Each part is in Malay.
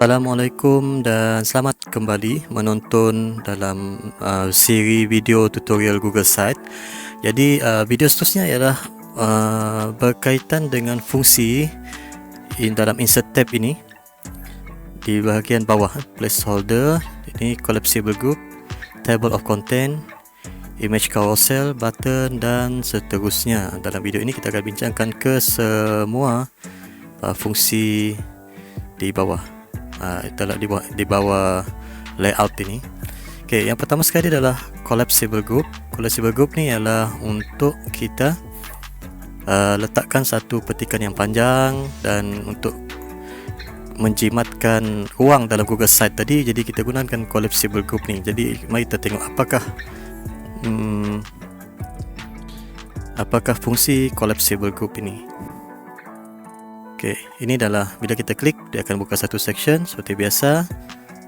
Assalamualaikum dan selamat kembali menonton dalam siri video tutorial Google Site. Jadi video seterusnya ialah berkaitan dengan fungsi dalam insert tab ini. Di bahagian bawah placeholder, ini collapsible group, table of content, image carousel, button dan seterusnya. Dalam video ini kita akan bincangkan ke semua fungsi di bawah. Di bawah layout ini. Okey, yang pertama sekali adalah collapsible group. Collapsible group ni ialah untuk kita letakkan satu petikan yang panjang dan untuk menjimatkan ruang dalam Google Site tadi, jadi kita gunakan collapsible group ni. Jadi mari kita tengok apakah fungsi collapsible group ini. Okey, ini adalah bila kita klik dia akan buka satu section seperti biasa.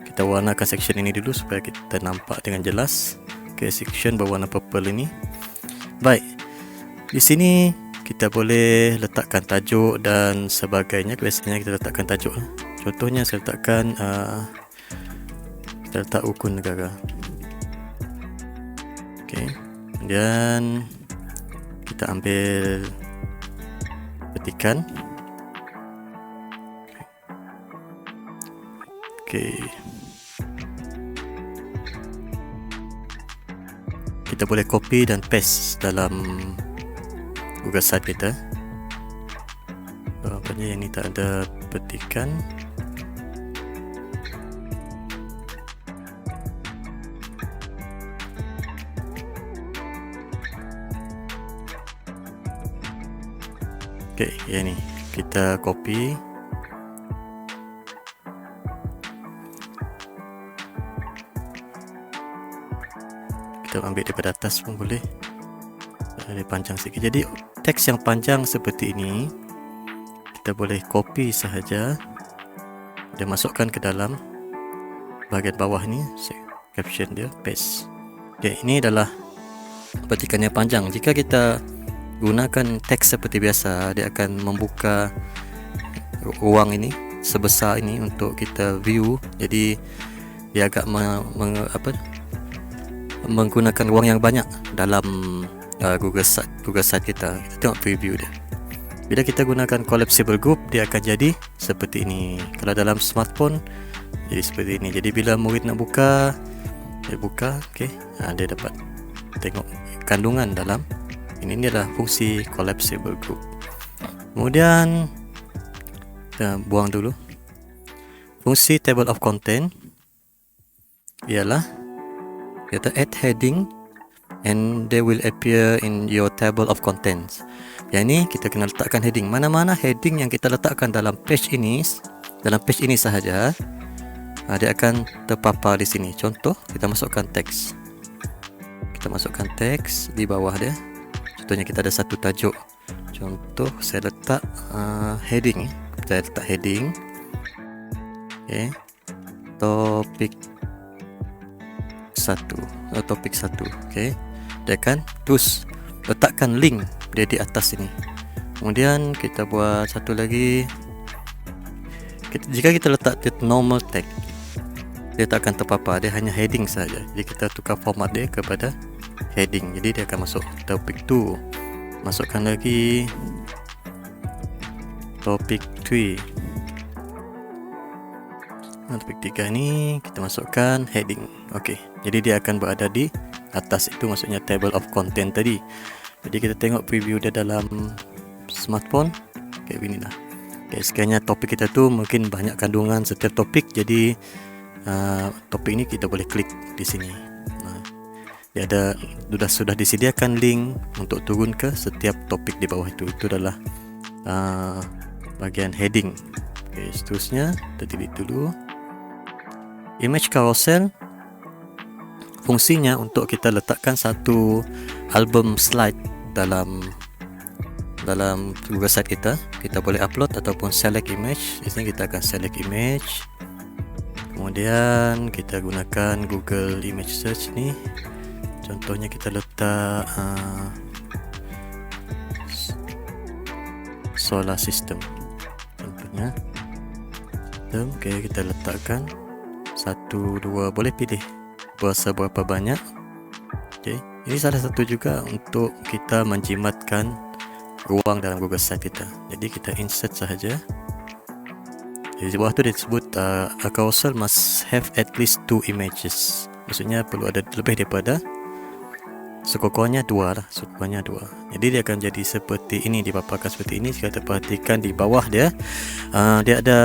Kita warnakan section ini dulu supaya kita nampak dengan jelas. Okey, section berwarna purple ini. Baik. Di sini kita boleh letakkan tajuk dan sebagainya. Biasanya kita letakkan tajuk. Contohnya saya letakkan kita letak rukun negara. Okey. Kemudian kita ambil petikan. Okey. Kita boleh copy dan paste dalam Google Site kita. Nampaknya yang ni tak ada petikan. Okey, yang ni kita copy. Kita ambil daripada atas pun boleh. Dia panjang sikit. Jadi teks yang panjang seperti ini kita boleh copy sahaja dan masukkan ke dalam bahagian bawah ni, caption dia, paste. Okey, ini adalah petikan yang panjang. Jika kita gunakan teks seperti biasa, dia akan membuka ruang ini sebesar ini untuk kita view. Jadi dia agak menggunakan ruang yang banyak dalam Google Site kita. Kita tengok preview dia. Bila kita gunakan collapsible group, dia akan jadi seperti ini. Kalau dalam smartphone jadi seperti ini. Jadi bila murid nak buka, dia buka, okey, dia dapat tengok kandungan dalam ini. Ini adalah fungsi collapsible group. Kemudian kita buang dulu. Fungsi table of content ialah kita add heading and they will appear in your table of contents. Yang ni kita kena letakkan heading. Mana-mana heading yang kita letakkan dalam page ini sahaja, dia akan terpapar di sini. Contoh, kita masukkan teks. Kita masukkan teks di bawah dia. Contohnya kita ada satu tajuk. Contoh saya letak heading. Saya letak heading. Okay. Topik 1. Okey. Dia akan terus letakkan link dia di atas sini. Kemudian kita buat satu lagi. Jika kita letak normal text, dia tak akan terpapar, dia hanya heading saja. Jadi kita tukar format dia kepada heading. Jadi dia akan masuk topik 2. Masukkan lagi topik 3. Topik 3 ni kita masukkan heading. Okey, jadi dia akan berada di atas itu, maksudnya table of content tadi. Jadi kita tengok preview dia dalam smartphone. Okey, beginilah. Okey, sekiranya topik kita tu mungkin banyak kandungan setiap topik, jadi topik ni kita boleh klik di sini. Dia ada sudah disediakan link untuk turun ke setiap topik di bawah itu. Itu adalah bahagian heading. Okey, seterusnya kita delete dulu. Image carousel fungsinya untuk kita letakkan satu album slide dalam Google Site kita. Kita boleh upload ataupun select image. Di sini kita akan select image. Kemudian kita gunakan Google Image Search ni. Contohnya kita letak solar system. Contohnya Okay, kita letakkan 1, 2, boleh pilih berapa banyak. Okay, ini salah satu juga untuk kita menjimatkan ruang dalam Google Site kita. Jadi kita insert sahaja. Di bawah tu disebut a carousel must have at least 2 images. Maksudnya perlu ada lebih daripada, sekurang-kurangnya 2 lah, sekurang-kurangnya 2. Jadi dia akan jadi seperti ini, dipaparkan seperti ini. Jika kita perhatikan di bawah dia, dia ada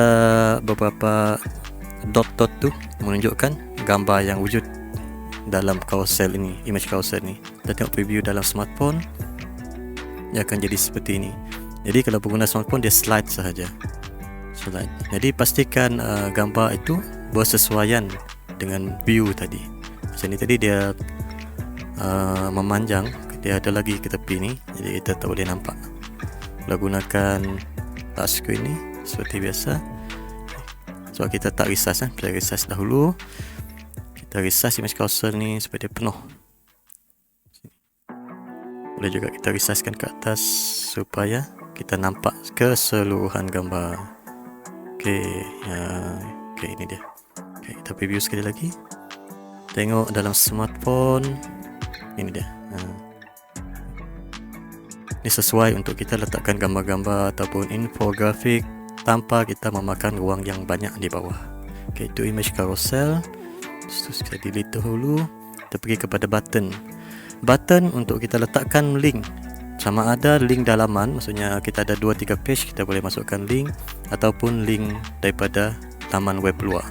beberapa dot-dot tu menunjukkan gambar yang wujud dalam carousel ini, image carousel ni. Kita tengok preview dalam smartphone, dia akan jadi seperti ini. Jadi kalau pengguna smartphone, dia slide sahaja. Slide. Jadi pastikan gambar itu bersesuaian dengan view tadi. Macam ni tadi dia memanjang, dia ada lagi ke tepi ni, jadi kita tak boleh nampak. Kalau gunakan touchscreen ni seperti biasa, sebab kita tak resize, kita resize dahulu. Kita resize image carousel ni supaya dia penuh. Boleh juga kita resizekan ke atas supaya kita nampak keseluruhan gambar. Okey, ini dia. Okay, kita preview sekali lagi. Tengok dalam smartphone. Ini dia. Ini sesuai untuk kita letakkan gambar-gambar ataupun infografik tanpa kita memakan ruang yang banyak di bawah. Okay, itu image carousel. Terus kita delete dahulu. Kita pergi kepada button. Button untuk kita letakkan link. Sama ada link dalaman, maksudnya kita ada 2-3 page, kita boleh masukkan link, ataupun link daripada laman web luar.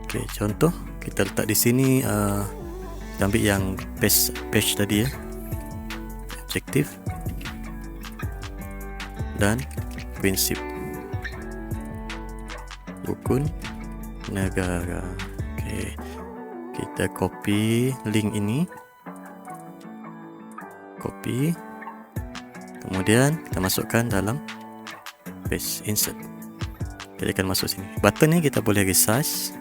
Okay, contoh kita letak di sini, kita ambil yang page tadi ya, objektif dan prinsip, rukun negara. Okay, kita copy link ini, copy, kemudian kita masukkan dalam page, insert. Jadi akan masuk sini. Button ni kita boleh resize.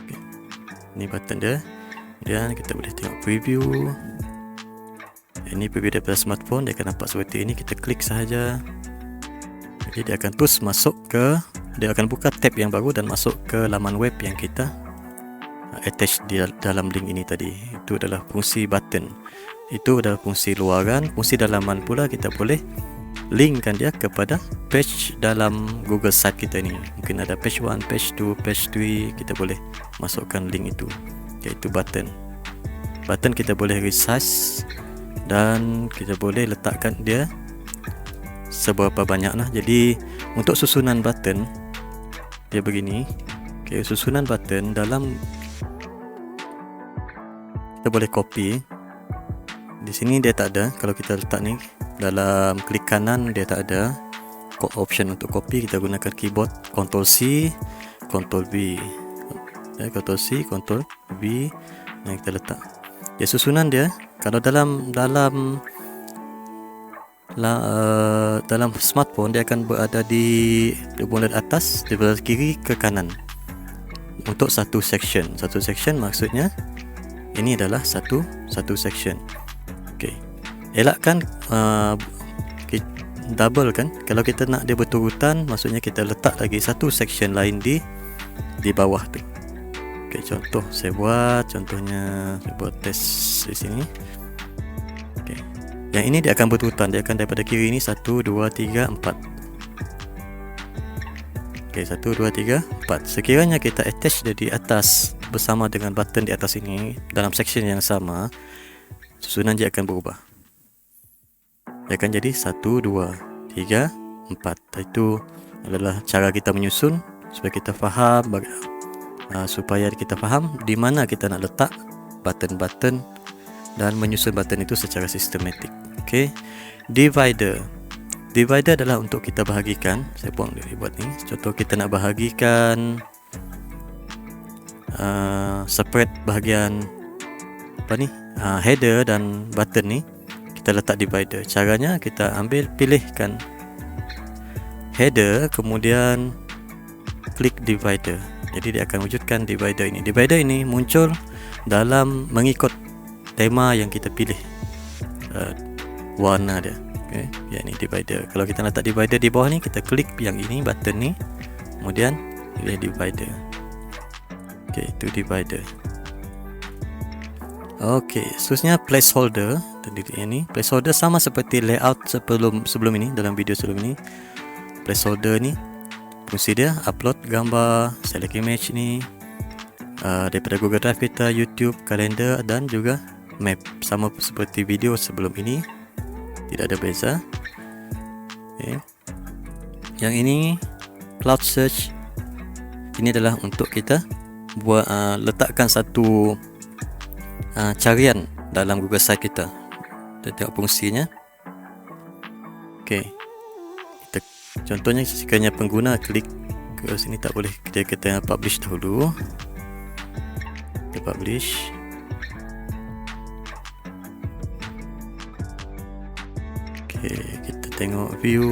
Okay. Ini button dia. Kemudian kita boleh tengok preview. Ini preview daripada smartphone, dia akan nampak seperti ini. Kita klik sahaja. Jadi dia akan terus masuk ke, dia akan buka tab yang baru dan masuk ke laman web yang kita attach di dalam link ini tadi. Itu adalah fungsi button. Itu adalah fungsi luaran. Fungsi dalaman pula, kita boleh linkkan dia kepada page dalam Google Site kita ni. Mungkin ada page 1, page 2, page 3, kita boleh masukkan link itu, iaitu button. Button kita boleh resize dan kita boleh letakkan dia seberapa banyak lah. Jadi untuk susunan button dia begini. Okay, susunan button dalam, kita boleh copy. Di sini dia tak ada. Kalau kita letak ni dalam klik kanan, dia tak ada option untuk copy. Kita gunakan keyboard Ctrl C, Ctrl V, Ctrl C, Ctrl V, dan kita letak. Ya, susunan dia kalau dalam smartphone, dia akan berada di bulat atas, di bulat kiri ke kanan untuk satu section. Satu section maksudnya ini adalah satu section. Okey. Elakkan double kan. Kalau kita nak dia berturutan, maksudnya kita letak lagi satu section lain di bawah tu. Okey, contoh saya buat, contohnya saya buat test di sini. Okey. Yang ini dia akan berturutan, dia akan daripada kiri ni 1 2 3 4. Okey, 1 2 3 4. Sekiranya kita attach dia di atas bersama dengan button di atas ini dalam section yang sama, susunan dia akan berubah. Dia akan jadi 1 2 3 4. Itu adalah cara kita menyusun supaya kita faham di mana kita nak letak button-button dan menyusun button itu secara sistematik. Okey. Divider adalah untuk kita bahagikan. Saya buat ni. Contoh kita nak bahagikan separate bahagian header dan button ni, kita letak divider. Caranya kita pilihkan header, kemudian klik divider. Jadi dia akan wujudkan divider ini. Divider ini muncul dalam mengikut tema yang kita pilih, warna dia. Okay, yang ni divider. Kalau kita letak divider di bawah ni, kita klik yang ini, button ni, kemudian pilih divider. Okay, itu divider. Okay, seterusnya placeholder. Yang ni placeholder sama seperti layout sebelum ini, dalam video sebelum ini. Placeholder ni fungsi dia upload gambar, select image ni daripada Google Drive kita, YouTube, kalender dan juga map. Sama seperti video sebelum ini, tidak ada beza. Okay. Yang ini cloud search. Ini adalah untuk kita buat letakkan satu carian dalam Google Site kita. Kita tengok fungsinya. Okay. Contohnya sekiranya pengguna klik ke sini, tak boleh, kita publish dahulu. Kita publish. Okay, kita tengok view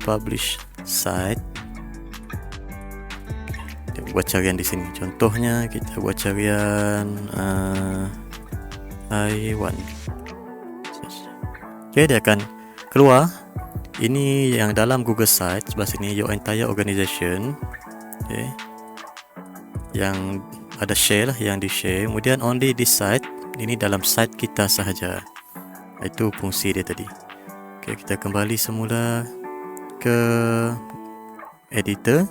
publish site. Kita buat carian di sini. Contohnya kita buat carian Taiwan. Okay, dia akan keluar. Ini yang dalam Google Site, sebelah sini your entire organization. Okay. Yang ada share lah, yang di share. Kemudian only this site, ini dalam site kita sahaja. Itu fungsi dia tadi. Okay, kita kembali semula ke editor.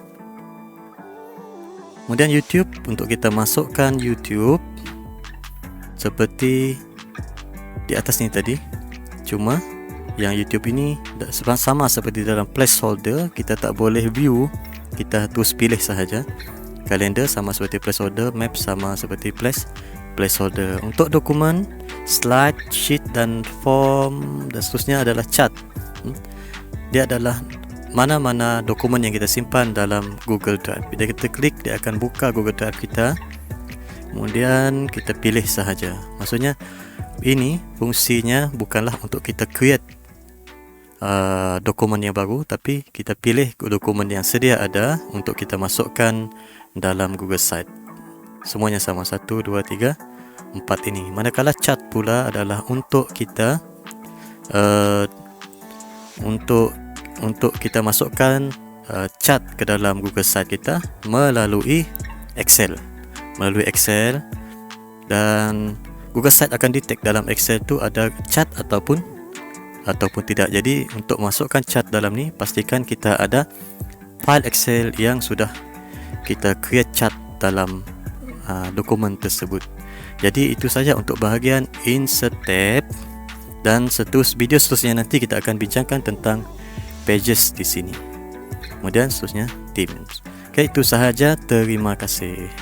Kemudian YouTube, untuk kita masukkan YouTube seperti di atas ni tadi. Cuma yang YouTube ini sama seperti dalam placeholder, kita tak boleh view, kita terus pilih sahaja. Kalender sama seperti placeholder, map sama seperti placeholder. Untuk dokumen, slide, sheet dan form dan seterusnya adalah chart. Dia adalah mana-mana dokumen yang kita simpan dalam Google Drive. Bila kita klik, dia akan buka Google Drive kita. Kemudian kita pilih sahaja. Maksudnya ini fungsinya bukanlah untuk kita create dokumen yang baru, tapi kita pilih dokumen yang sedia ada untuk kita masukkan dalam Google Site. Semuanya sama, 1, 2, 3, 4 ini. Manakala chart pula adalah untuk kita untuk kita masukkan chart ke dalam Google Site kita melalui Excel. Dan Google Site akan detect dalam Excel tu ada chart ataupun tidak. Jadi untuk masukkan chart dalam ni, pastikan kita ada file Excel yang sudah kita create chart dalam dokumen tersebut. Jadi itu saja untuk bahagian insert tab, dan video seterusnya nanti kita akan bincangkan tentang pages di sini. Kemudian seterusnya themes. Okay, itu sahaja. Terima kasih.